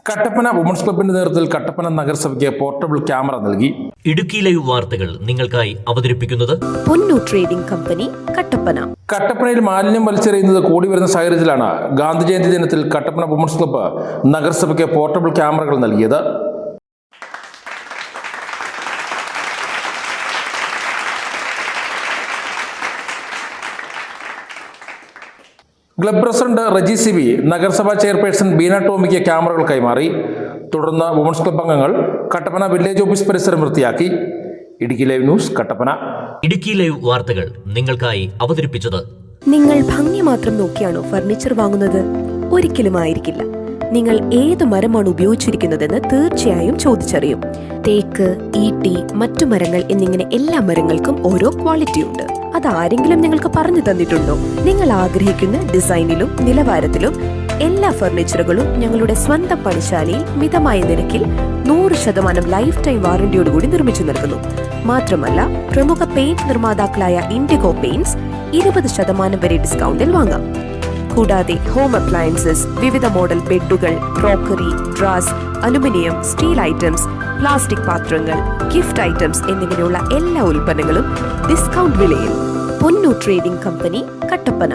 Kattappana women's ക്ലബിന്റെ നേതൃത്വത്തിൽ കട്ടപ്പന നഗരസഭയ്ക്ക് പോർട്ടബിൾ ക്യാമറ നൽകി. ഇടുക്കി ലൈവ് വാർത്തകൾ നിങ്ങൾക്കായി അവതരിപ്പിക്കുന്നത് പൊന്നു ട്രേഡിംഗ് കമ്പനി, കട്ടപ്പന. കട്ടപ്പനയിൽ മാലിന്യം വലിച്ചെറിയുന്നത് കൂടി വരുന്ന സാഹചര്യത്തിലാണ് ഗാന്ധി ജയന്തി ദിനത്തിൽ കട്ടപ്പന വുമൺസ് ക്ലബ്ബ് നഗരസഭയ്ക്ക് പോർട്ടബിൾ ക്യാമറകൾ നൽകിയത്. ക്ലബ് പ്രസിഡന്റ് റജി സിബി നഗരസഭാ ചെയർപേഴ്സൺ ബീന ടോമിക്ക് ക്യാമറകൾ കൈമാറി. തുടർന്ന് വുമൺസ് ക്ലബ് അംഗങ്ങൾ കട്ടപ്പന വില്ലേജ് ഓഫീസ് പരിസരം വൃത്തിയാക്കി. Idukki live news, Kattappana. Idukki live വാർത്തകൾ നിങ്ങൾക്കായി അവതരിപ്പിച്ചത്. നിങ്ങൾ ഭംഗി മാത്രം നോക്കിയാണോ ഫർണിച്ചർ വാങ്ങുന്നത്? ഒരിക്കലും ആയിരിക്കില്ല. നിങ്ങൾ ഏത് മരമാണ് ഉപയോഗിച്ചിരിക്കുന്നതെന്ന് തീർച്ചയായും ചോദിച്ചറിയും. തേക്ക്, ഈട്ടി, മറ്റു മരങ്ങൾ എന്നിങ്ങനെ എല്ലാ മരങ്ങൾക്കും ഓരോ ക്വാളിറ്റി ഉണ്ട്. അതാരെങ്കിലും നിങ്ങൾക്ക് പറഞ്ഞു തന്നിട്ടുണ്ടോ? നിങ്ങൾ ആഗ്രഹിക്കുന്ന ഡിസൈനിലും നിലവാരത്തിലും എല്ലാ ഫർണിച്ചറുകളും ഞങ്ങളുടെ സ്വന്തം പണിശാലയിൽ മിതമായ നിരക്കിൽ 100% ലൈഫ് ടൈം വാറന്റിയോടുകൂടി നിർമ്മിച്ചു നൽകുന്നു. മാത്രമല്ല, പ്രമുഖ പെയിന്റ് നിർമ്മാതാക്കളായ ഇൻഡിഗോ പെയിന്റ്സ് 20% വരെ ഡിസ്കൗണ്ടിൽ വാങ്ങാം. കൂടാതെ ഹോം അപ്ലയൻസസ്, വിവിധ മോഡൽ ബെഡുകൾ, crockery, drawers, aluminium, steel items, plastic പാത്രങ്ങൾ, ഗിഫ്റ്റ് ഐറ്റംസ് എന്നിങ്ങനെയുള്ള എല്ലാ ഉൽപ്പന്നങ്ങളും ഡിസ്കൗണ്ട് വിലയിൽ. പൊന്നു ട്രേഡിംഗ് കമ്പനി, കട്ടപ്പന.